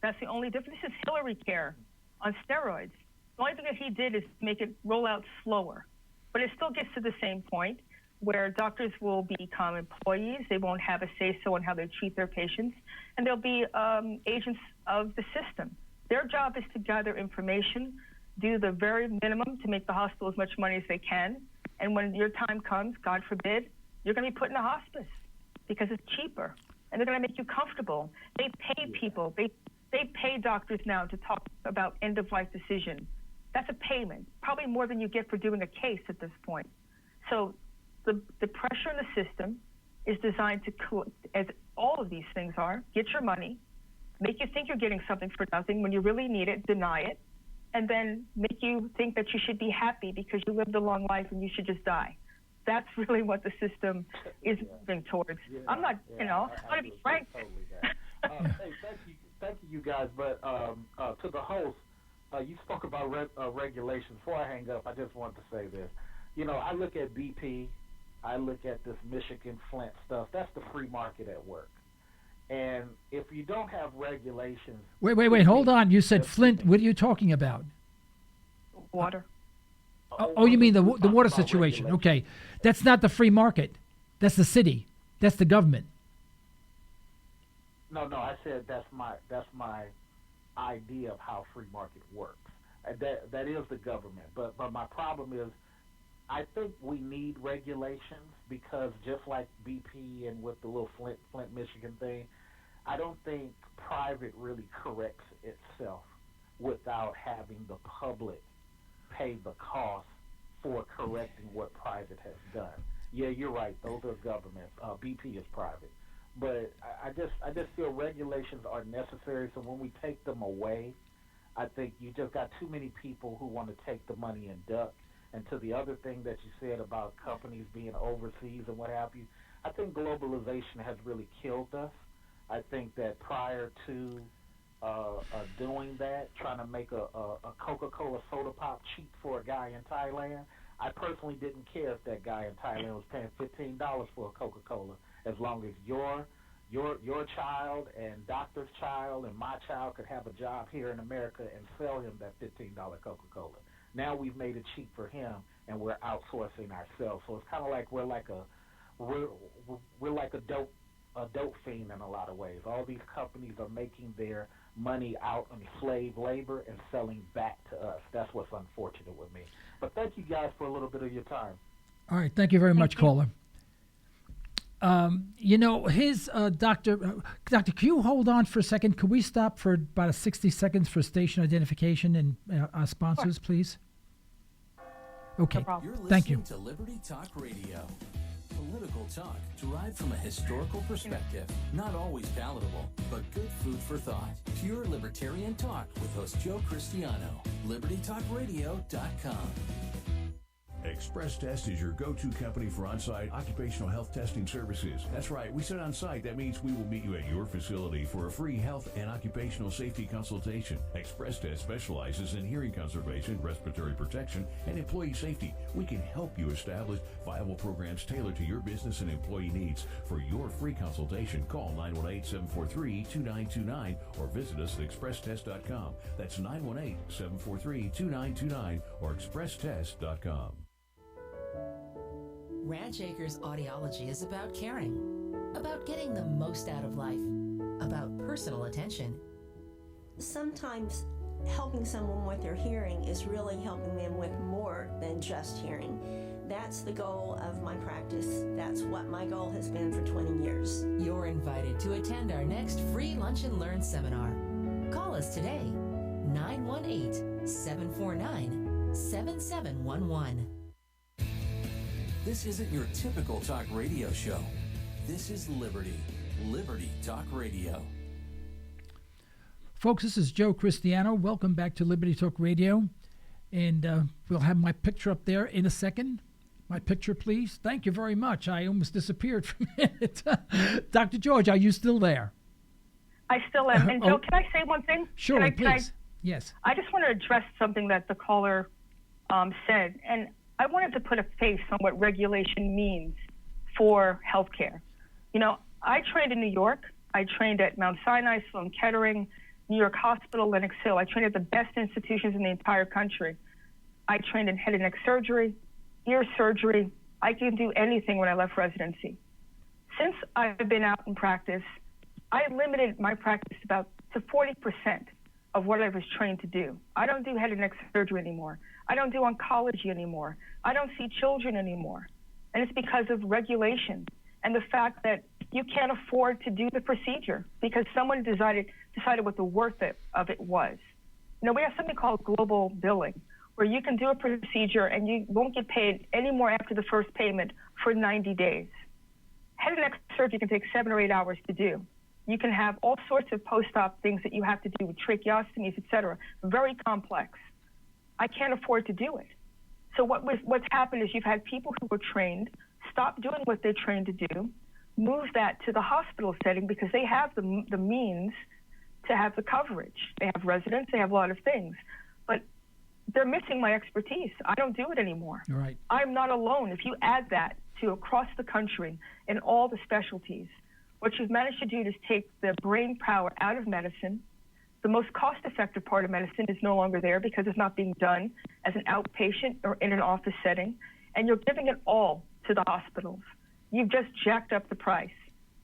That's the only difference. This is Hillary Care on steroids. The only thing that he did is make it roll out slower. But it still gets to the same point where doctors will become employees. They won't have a say-so on how they treat their patients. And they'll be agents of the system. Their job is to gather information, do the very minimum to make the hospital as much money as they can. And when your time comes, God forbid, you're going to be put in a hospice because it's cheaper. And they're going to make you comfortable. They pay people. They pay doctors now to talk about end-of-life decision. That's a payment, probably more than you get for doing a case at this point. So the pressure in the system is designed to, as all of these things are, get your money, make you think you're getting something for nothing when you really need it, deny it, and then make you think that you should be happy because you lived a long life and you should just die. That's really what the system is moving towards. I'm not, I want to be frank. Hey, thank you guys. But to the host, you spoke about regulations. Before I hang up, I just wanted to say this. I look at BP, I look at this Michigan Flint stuff. That's the free market at work. And if you don't have regulations... Wait, hold on. You said Flint. What are you talking about? Water. Oh, you mean the water situation. Okay. That's not the free market. That's the city. That's the government. No, I said that's my idea of how free market works. That is the government. But my problem is I think we need regulations because just like BP and with the little Flint, Michigan thing, I don't think private really corrects itself without having the public pay the cost for correcting what private has done. Yeah, you're right. Those are governments. BP is private. But I just feel regulations are necessary. So when we take them away, I think you just got too many people who want to take the money and duck. And to the other thing that you said about companies being overseas and what have you, I think globalization has really killed us. I think that prior to doing that, trying to make a Coca-Cola soda pop cheap for a guy in Thailand, I personally didn't care if that guy in Thailand was paying $15 for a Coca-Cola, as long as your child and doctor's child and my child could have a job here in America and sell him that $15 Coca-Cola. Now we've made it cheap for him, and we're outsourcing ourselves. So it's kind of like we're like a dope fiend in a lot of ways. All these companies are making their money out on slave labor and selling back to us. That's what's unfortunate with me. But thank you guys for a little bit of your time. All right. Thank you very much, caller. His Dr. Can you hold on for a second? Could we stop for about 60 seconds for station identification and our sponsors, please? Okay. No problem. You're Thank you. listening to Liberty Talk Radio. Political talk derived from a historical perspective. Not always palatable, but good food for thought. Pure libertarian talk with host Joe Cristiano. LibertyTalkRadio.com. Express Test is your go-to company for on-site occupational health testing services. That's right, we said on-site. That means we will meet you at your facility for a free health and occupational safety consultation. Express Test specializes in hearing conservation, respiratory protection, and employee safety. We can help you establish viable programs tailored to your business and employee needs. For your free consultation, call 918-743-2929 or visit us at expresstest.com. That's 918-743-2929 or expresstest.com. Ranch Acres Audiology is about caring, about getting the most out of life, about personal attention. Sometimes helping someone with their hearing is really helping them with more than just hearing. That's the goal of my practice. That's what my goal has been for 20 years. You're invited to attend our next free Lunch and Learn seminar. Call us today, 918-749-7711. This isn't your typical talk radio show. This is Liberty. Liberty Talk Radio. Folks, this is Joe Cristiano. Welcome back to Liberty Talk Radio. And we'll have my picture up there in a second. My picture, please. Thank you very much. I almost disappeared for a minute. Dr. George, are you still there? I still am. And Joe, can I say one thing? Sure, please. Yes. I just want to address something that the caller said. And I wanted to put a face on what regulation means for healthcare. You know, I trained in New York. I trained at Mount Sinai, Sloan Kettering, New York Hospital, Lenox Hill. I trained at the best institutions in the entire country. I trained in head and neck surgery, ear surgery. I could do anything when I left residency. Since I've been out in practice, I limited my practice to 40% of what I was trained to do. I don't do head and neck surgery anymore. I don't do oncology anymore. I don't see children anymore. And it's because of regulation and the fact that you can't afford to do the procedure because someone decided what the worth of it was. You know, we have something called global billing, where you can do a procedure and you won't get paid any more after the first payment for 90 days. Head and neck surgery can take 7 or 8 hours to do. You can have all sorts of post-op things that you have to do with tracheostomies, et cetera, very complex. I can't afford to do it. So what's happened is you've had people who were trained stop doing what they're trained to do, move that to the hospital setting because they have the means to have the coverage. They have residents, they have a lot of things. But they're missing my expertise. I don't do it anymore. Right. I'm not alone. If you add that to across the country in all the specialties, what you've managed to do is take the brain power out of medicine. The most cost-effective part of medicine is no longer there because it's not being done as an outpatient or in an office setting, and you're giving it all to the hospitals. You've just jacked up the price.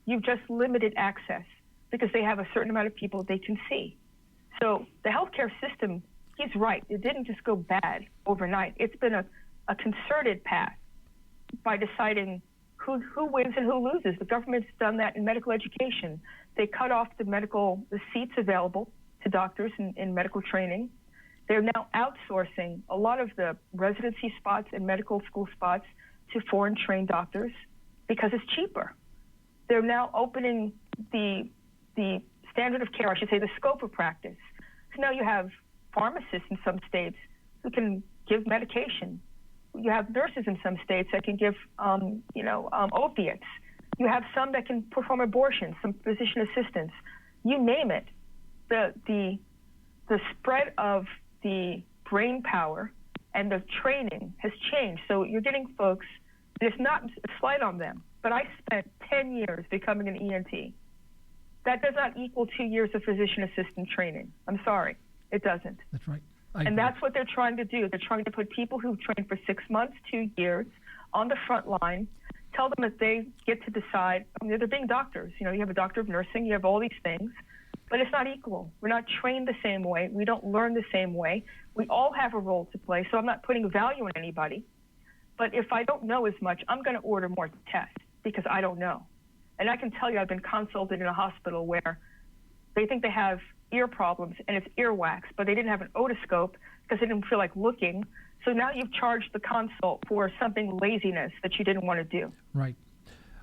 You've just limited access because they have a certain amount of people they can see. So the healthcare system, he's right. It didn't just go bad overnight. It's been a concerted path by deciding who wins and who loses. The government's done that in medical education. They cut off the seats available to doctors in medical training. They're now outsourcing a lot of the residency spots and medical school spots to foreign trained doctors because it's cheaper. They're now opening the standard of care, I should say, the scope of practice. So now you have pharmacists in some states who can give medication. You have nurses in some states that can give, opiates. You have some that can perform abortions, some physician assistants. You name it. The spread of the brain power and the training has changed. So you're getting folks, and it's not a slight on them, but I spent 10 years becoming an ENT. That does not equal 2 years of physician assistant training. I'm sorry, it doesn't. That's right. And that's what they're trying to do. They're trying to put people who've trained for 6 months, 2 years on the front line, tell them that they get to decide. I mean, they're being doctors. You have a doctor of nursing, you have all these things, but it's not equal. We're not trained the same way. We don't learn the same way. We all have a role to play, so I'm not putting value in anybody. But if I don't know as much, I'm going to order more tests because I don't know. And I can tell you I've been consulted in a hospital where they think they have ear problems and it's earwax, but they didn't have an otoscope because they didn't feel like looking. So now you've charged the consult for something laziness that you didn't want to do. Right.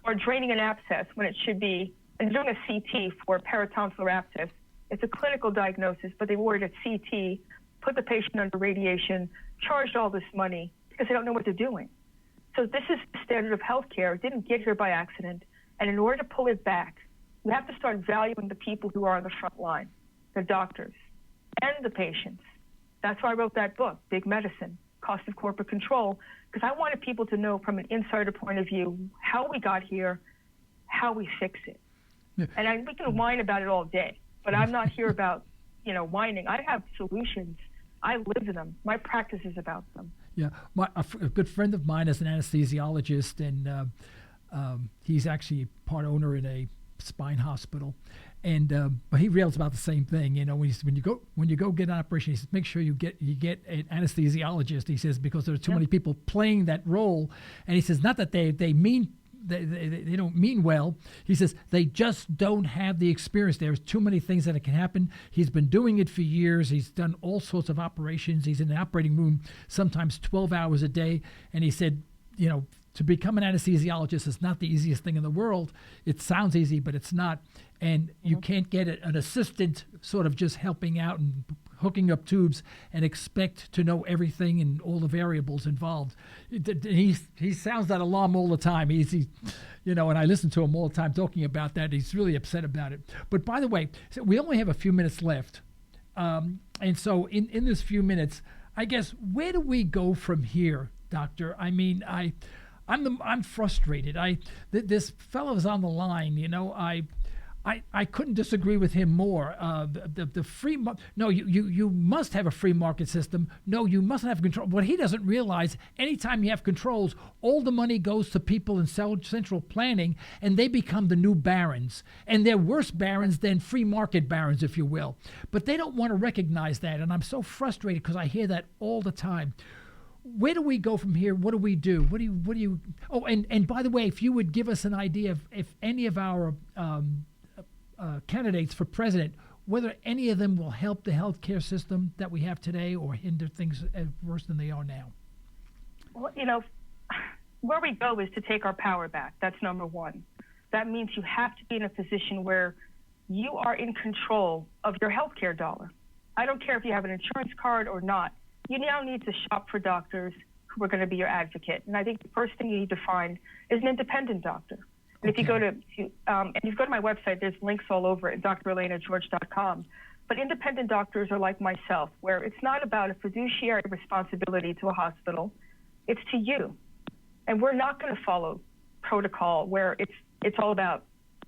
Or draining an abscess when it should be, and doing a CT for peritonsillar abscess. It's a clinical diagnosis, but they ordered a CT, put the patient under radiation, charged all this money because they don't know what they're doing. So this is the standard of healthcare. It didn't get here by accident. And in order to pull it back, we have to start valuing the people who are on the front line, the doctors and the patients. That's why I wrote that book, Big Medicine, Cost of Corporate Control, because I wanted people to know from an insider point of view how we got here, how we fix it. Yeah. And we can whine about it all day, but I'm not here about, whining. I have solutions. I live them. My practice is about them. Yeah, a good friend of mine is an anesthesiologist, and he's actually part owner in a spine hospital, and but he rails about the same thing. When you go get an operation, he says make sure you get an anesthesiologist. He says because there are too many people playing that role, and he says not that they don't mean well. He says they just don't have the experience. There's too many things that can happen. He's been doing it for years. He's done all sorts of operations. He's in the operating room sometimes 12 hours a day, and he said, to become an anesthesiologist is not the easiest thing in the world. It sounds easy, but it's not. And you can't get an assistant sort of just helping out and hooking up tubes and expect to know everything and all the variables involved. He sounds that alarm all the time. And I listen to him all the time talking about that. He's really upset about it. But by the way, so we only have a few minutes left. And so in this few minutes, I guess, where do we go from here, Doctor? I mean, I'm frustrated. This fellow's on the line. I couldn't disagree with him more. The free you must have a free market system. No, you mustn't have control. What he doesn't realize, anytime you have controls, all the money goes to people in central planning, and they become the new barons. And they're worse barons than free market barons, if you will. But they don't want to recognize that, and I'm so frustrated because I hear that all the time. Where do we go from here? What do we do? What do you? Oh, and by the way, if you would give us an idea of if any of our candidates for president, whether any of them will help the healthcare system that we have today or hinder things worse than they are now. Well, where we go is to take our power back. That's number one. That means you have to be in a position where you are in control of your healthcare dollar. I don't care if you have an insurance card or not. You now need to shop for doctors who are going to be your advocate. And I think the first thing you need to find is an independent doctor. And if you go to my website, there's links all over it, drelainageorge.com. But independent doctors are like myself, where it's not about a fiduciary responsibility to a hospital, it's to you. And we're not going to follow protocol where it's all about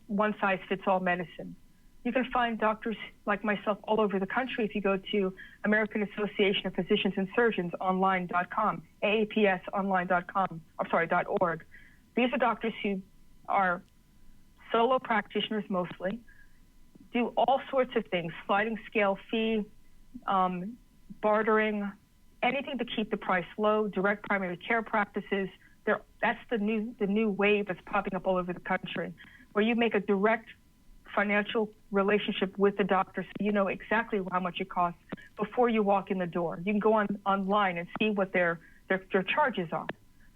one-size-fits-all medicine. You can find doctors like myself all over the country if you go to American Association of Physicians and Surgeons online.com, AAPSonline.com, .org. These are doctors who are solo practitioners mostly, do all sorts of things, sliding scale fee, bartering, anything to keep the price low, direct primary care practices. That's the new wave that's popping up all over the country, where you make a direct financial relationship with the doctor, so you know exactly how much it costs before you walk in the door. You can go online and see what their charges are.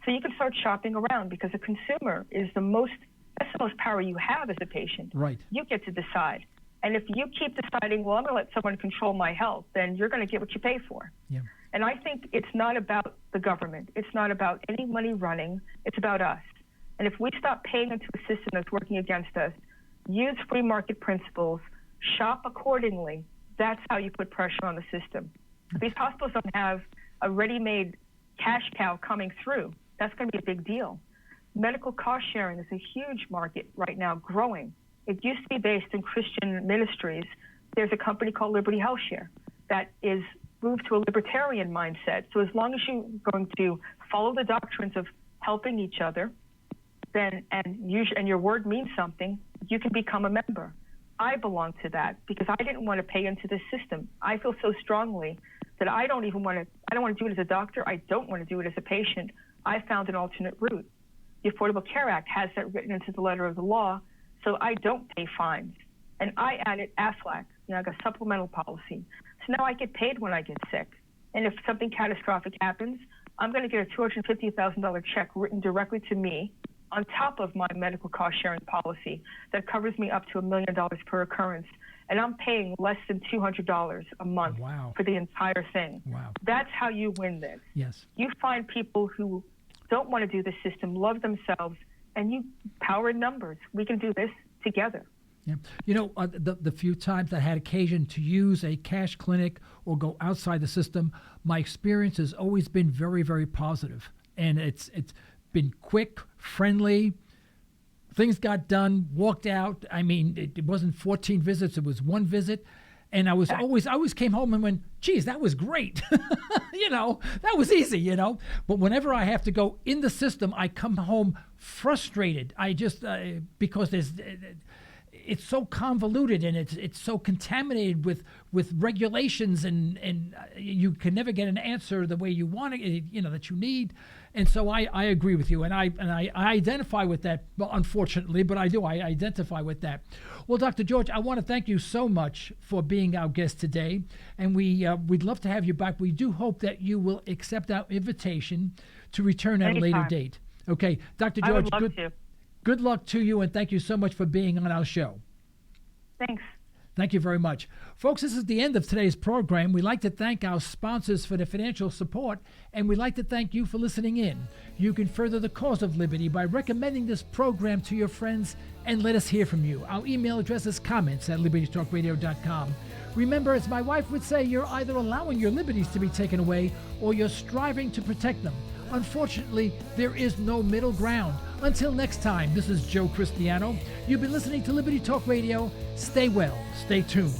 So you can start shopping around, because a consumer is that's the most power you have as a patient. Right. You get to decide. And if you keep deciding, well, I'm going to let someone control my health, then you're going to get what you pay for. Yeah. And I think it's not about the government. It's not about any money running. It's about us. And if we stop paying into a system that's working against us, use free market principles, shop accordingly, that's how you put pressure on the system. If these hospitals don't have a ready-made cash cow coming through, that's going to be a big deal. Medical cost sharing is a huge market right now, growing. It used to be based in Christian ministries. There's a company called Liberty Health Share that is moved to a libertarian mindset. So as long as you're going to follow the doctrines of helping each other, then and your word means something, you can become a member. I belong to that because I didn't want to pay into this system. I feel so strongly that I don't want to do it as a doctor. I don't want to do it as a patient. I found an alternate route. The Affordable Care Act has that written into the letter of the law, so I don't pay fines. And I added AFLAC, I got a supplemental policy. So now I get paid when I get sick. And if something catastrophic happens, I'm going to get a $250,000 check written directly to me on top of my medical cost sharing policy that covers me up to $1 million per occurrence. And I'm paying less than $200 a month for the entire thing. Wow. That's how you win this. Yes. You find people who don't want to do the system, love themselves, and you power in numbers. We can do this together. Yeah. The few times I had occasion to use a cash clinic or go outside the system, my experience has always been very, very positive. And it's been quick, friendly. Things got done, walked out. I mean, it wasn't 14 visits, it was one visit. And I always came home and went, geez, that was great. That was easy, But whenever I have to go in the system, I come home frustrated. I just, because it's so convoluted and it's so contaminated with regulations and you can never get an answer the way you want it, that you need. And so I agree with you, and I identify with that, unfortunately, but I identify with that. Well, Dr. George, I want to thank you so much for being our guest today, and we'd love to have you back. We do hope that you will accept our invitation to return at a later date. Okay, Dr. George, I would love to. Good luck to you, and thank you so much for being on our show. Thanks. Thank you very much. Folks, this is the end of today's program. We'd like to thank our sponsors for the financial support, and we'd like to thank you for listening in. You can further the cause of liberty by recommending this program to your friends, and let us hear from you. Our email address is comments@libertytalkradio.com. Remember, as my wife would say, you're either allowing your liberties to be taken away or you're striving to protect them. Unfortunately, there is no middle ground. Until next time, this is Joe Cristiano. You've been listening to Liberty Talk Radio. Stay well, stay tuned.